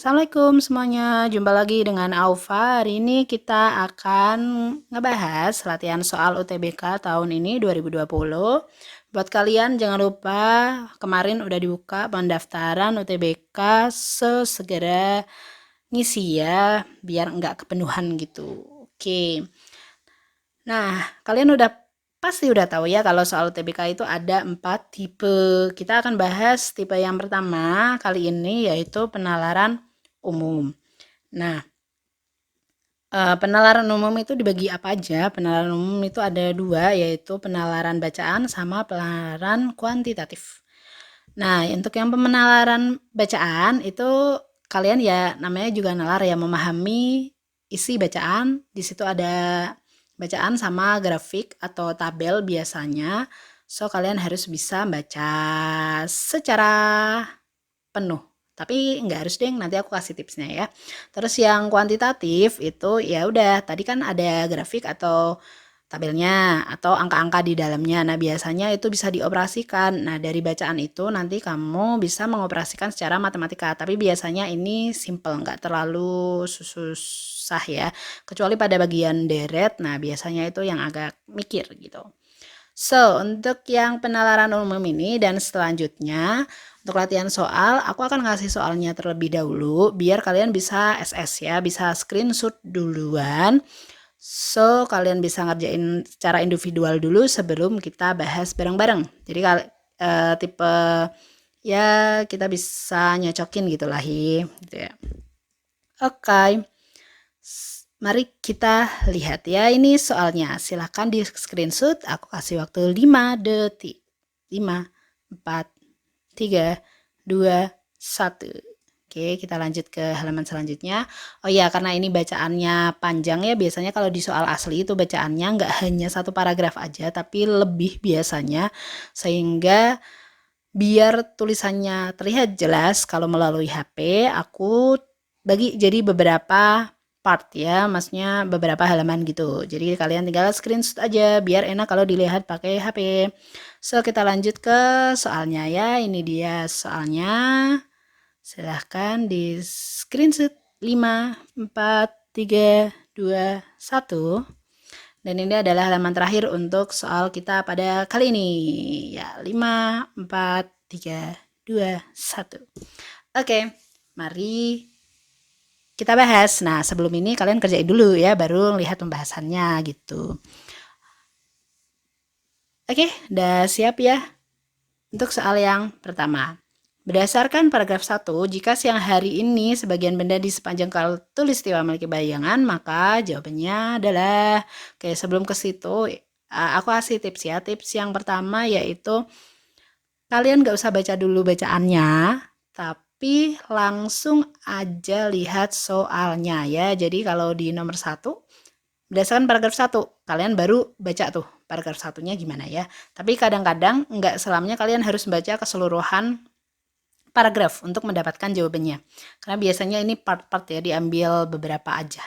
Assalamualaikum semuanya, jumpa lagi dengan Aufa. Hari ini kita akan ngebahas latihan soal UTBK tahun ini 2020. Buat kalian jangan lupa kemarin udah dibuka pendaftaran UTBK, segera ngisi ya, biar nggak kepenuhan gitu. Oke, nah kalian pasti udah tahu ya kalau soal UTBK itu ada 4 tipe. Kita akan bahas tipe yang pertama kali ini yaitu penalaran umum. Nah, penalaran umum itu dibagi apa aja? Penalaran umum itu ada dua, yaitu penalaran bacaan sama penalaran kuantitatif. Nah, untuk yang penalaran bacaan itu kalian ya namanya juga nalar ya, memahami isi bacaan. Di situ ada bacaan sama grafik atau tabel biasanya. So, kalian harus bisa baca secara penuh. Tapi nggak harus deh, nanti aku kasih tipsnya ya. Terus yang kuantitatif itu ya udah, tadi kan ada grafik atau tabelnya atau angka-angka di dalamnya. Nah, biasanya itu bisa dioperasikan. Nah, dari bacaan itu nanti kamu bisa mengoperasikan secara matematika. Tapi biasanya ini simple, nggak terlalu susah ya. Kecuali pada bagian deret, nah biasanya itu yang agak mikir gitu. So, untuk yang penalaran umum ini dan selanjutnya, untuk latihan soal, aku akan ngasih soalnya terlebih dahulu, biar kalian bisa SS ya, bisa screenshot duluan. So, kalian bisa ngerjain secara individual dulu sebelum kita bahas bareng-bareng. Jadi, tipe ya kita bisa nyocokin gitu lah gitu ya. Oke. Mari kita lihat ya, ini soalnya. Silahkan di screenshot, aku kasih waktu 5 detik. 5, 4, 3, 2, 1. Oke, kita lanjut ke halaman selanjutnya. Oh iya, karena ini bacaannya panjang ya, biasanya kalau di soal asli itu bacaannya nggak hanya satu paragraf aja, tapi lebih biasanya, sehingga biar tulisannya terlihat jelas kalau melalui HP, aku bagi jadi beberapa part ya, maksudnya beberapa halaman gitu. Jadi kalian tinggal screenshot aja biar enak kalau dilihat pakai HP. So, kita lanjut ke soalnya ya. Ini dia soalnya. Silahkan di screenshot 5, 4, 3, 2, 1. Dan ini adalah halaman terakhir untuk soal kita pada kali ini. Ya, 5, 4, 3, 2, 1. Oke, mari kita bahas. Nah, sebelum ini kalian kerjain dulu ya, baru lihat pembahasannya gitu. Oke, udah siap ya untuk soal yang pertama. Berdasarkan paragraf 1, jika siang hari ini sebagian benda di sepanjang khatulistiwa memiliki bayangan, maka jawabannya adalah, oke, sebelum ke situ, aku kasih tips ya. Tips yang pertama yaitu kalian gak usah baca dulu bacaannya, tapi langsung aja lihat soalnya ya. Jadi kalau di nomor 1, berdasarkan paragraf 1, kalian baru baca tuh paragraf 1-nya gimana ya. Tapi kadang-kadang nggak selamanya kalian harus baca keseluruhan paragraf untuk mendapatkan jawabannya. Karena biasanya ini part-part ya, diambil beberapa aja.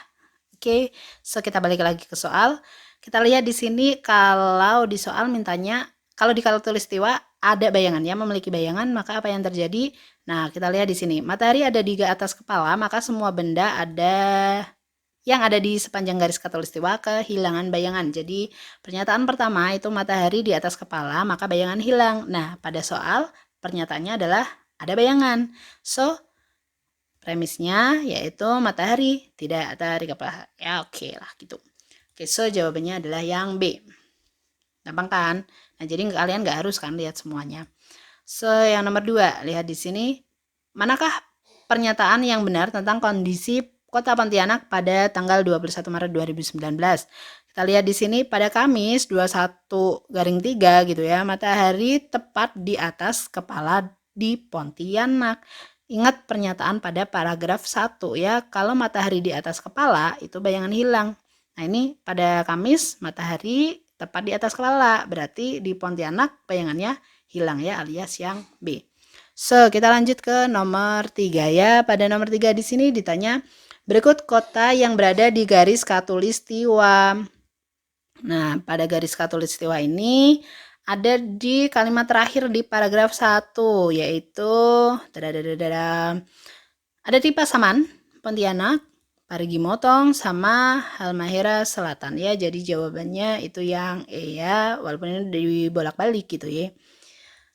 Oke, so kita balik lagi ke soal. Kita lihat di sini kalau di soal mintanya, kalau di khatulistiwa ada bayangan ya, memiliki bayangan, maka apa yang terjadi? Nah, kita lihat di sini. Matahari ada di atas kepala, maka semua benda yang ada di sepanjang garis khatulistiwa kehilangan bayangan. Jadi, pernyataan pertama itu matahari di atas kepala, maka bayangan hilang. Nah, pada soal pernyataannya adalah ada bayangan. So, premisnya yaitu matahari tidak ada di kepala. Ya oke lah gitu. Oke, so jawabannya adalah yang B. Gampang kan? Nah, jadi kalian nggak harus kan lihat semuanya. So, yang nomor 2, lihat di sini. Manakah pernyataan yang benar tentang kondisi Kota Pontianak pada tanggal 21 Maret 2019? Kita lihat di sini pada Kamis 21/3 gitu ya. Matahari tepat di atas kepala di Pontianak. Ingat pernyataan pada paragraf 1 ya, kalau matahari di atas kepala itu bayangan hilang. Nah, ini pada Kamis matahari tepat di atas kepala, berarti di Pontianak bayangannya hilang ya, alias yang B. So, kita lanjut ke nomor 3 ya. Pada nomor 3 di sini ditanya, berikut kota yang berada di garis khatulistiwa. Nah, pada garis khatulistiwa ini ada di kalimat terakhir di paragraf 1, yaitu Ada di Pasaman, Pontianak, Parigi Motong, sama Halmahera Selatan ya. Jadi jawabannya itu yang E ya, walaupun ini dibolak-balik gitu ya.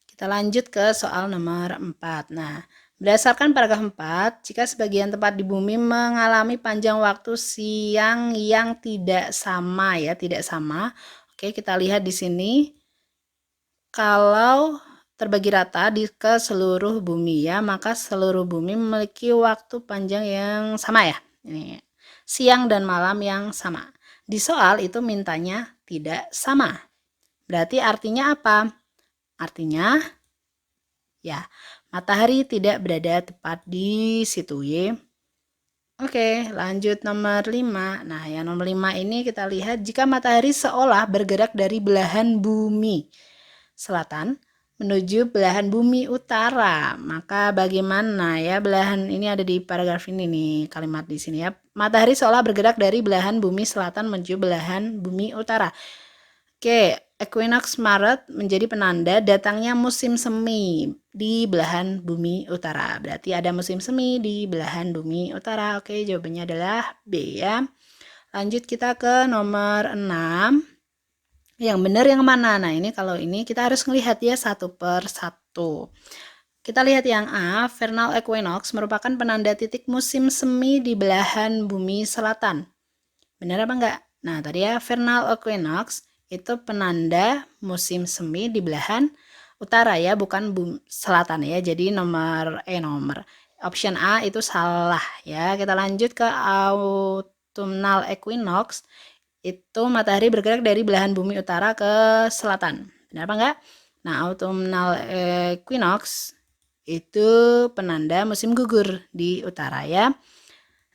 Kita lanjut ke soal nomor 4. Nah, berdasarkan paragraf 4, jika sebagian tempat di bumi mengalami panjang waktu siang yang tidak sama ya, tidak sama. Oke, kita lihat di sini. Kalau terbagi rata ke seluruh bumi ya, maka seluruh bumi memiliki waktu panjang yang sama ya. Ini siang dan malam yang sama. Di soal itu mintanya tidak sama. Berarti artinya apa? Artinya ya, matahari tidak berada tepat di situ ya. Oke, lanjut nomor 5. Nah, yang nomor 5 ini kita lihat jika matahari seolah bergerak dari belahan bumi selatan menuju belahan bumi utara, maka bagaimana ya? Belahan ini ada di paragraf ini nih, kalimat di sini ya. Matahari seolah bergerak dari belahan bumi selatan menuju belahan bumi utara. Oke, equinox Maret menjadi penanda datangnya musim semi di belahan bumi utara. Berarti ada musim semi di belahan bumi utara. Oke, jawabannya adalah B ya. Lanjut kita ke nomor 6. Yang benar yang mana? Nah, ini kalau ini kita harus melihat ya satu per satu. Kita lihat yang A, vernal equinox merupakan penanda titik musim semi di belahan bumi selatan. Benar apa enggak? Nah, tadi ya vernal equinox itu penanda musim semi di belahan utara ya, bukan selatan ya. Jadi nomor option A itu salah ya. Kita lanjut ke autumnal equinox. Itu matahari bergerak dari belahan bumi utara ke selatan. Benar apa enggak? Nah, autumnal equinox itu penanda musim gugur di utara ya.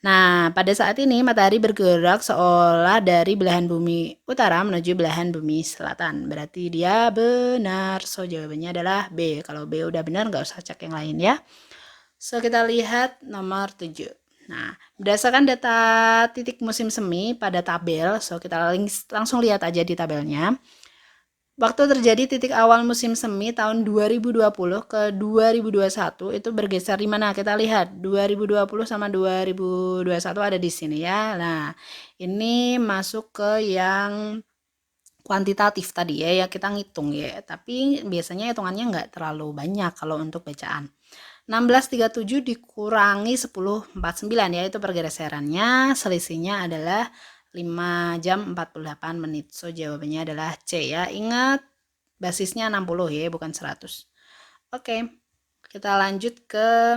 Nah, pada saat ini matahari bergerak seolah dari belahan bumi utara menuju belahan bumi selatan. Berarti dia benar. So, jawabannya adalah B. Kalau B udah benar, nggak usah cek yang lain ya. So, kita lihat nomor 7. Nah, berdasarkan data titik musim semi pada tabel, so kita langsung lihat aja di tabelnya. Waktu terjadi titik awal musim semi tahun 2020 ke 2021 itu bergeser di mana? Kita lihat 2020 sama 2021 ada di sini ya. Nah, ini masuk ke yang kuantitatif tadi ya, kita ngitung ya. Tapi biasanya hitungannya nggak terlalu banyak kalau untuk bacaan. 16.37 dikurangi 10.49 ya, itu pergeserannya, selisihnya adalah 5 jam 48 menit. So, jawabannya adalah C ya. Ingat, basisnya 60 ya, bukan 100. Oke, kita lanjut ke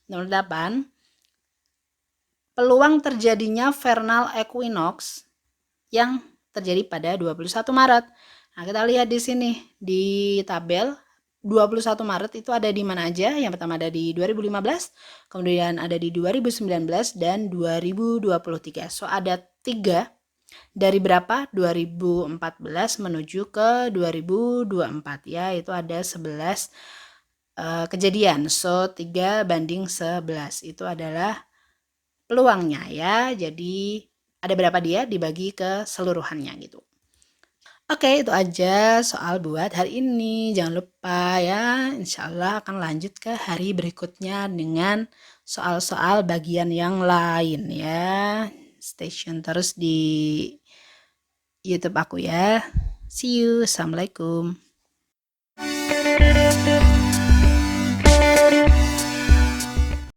nomor 8. Peluang terjadinya vernal equinox yang terjadi pada 21 Maret. Nah, kita lihat di sini, di tabel 21 Maret itu ada di mana aja? Yang pertama ada di 2015, kemudian ada di 2019, dan 2023. So, ada 3 dari berapa? 2014 menuju ke 2024 ya, itu ada 11 kejadian. So, 3 banding 11 itu adalah peluangnya ya. Jadi, ada berapa dia dibagi keseluruhannya gitu. Oke, itu aja soal buat hari ini. Jangan lupa ya, insya Allah akan lanjut ke hari berikutnya dengan soal-soal bagian yang lain ya. Stay tune terus di YouTube aku ya. See you. Assalamualaikum.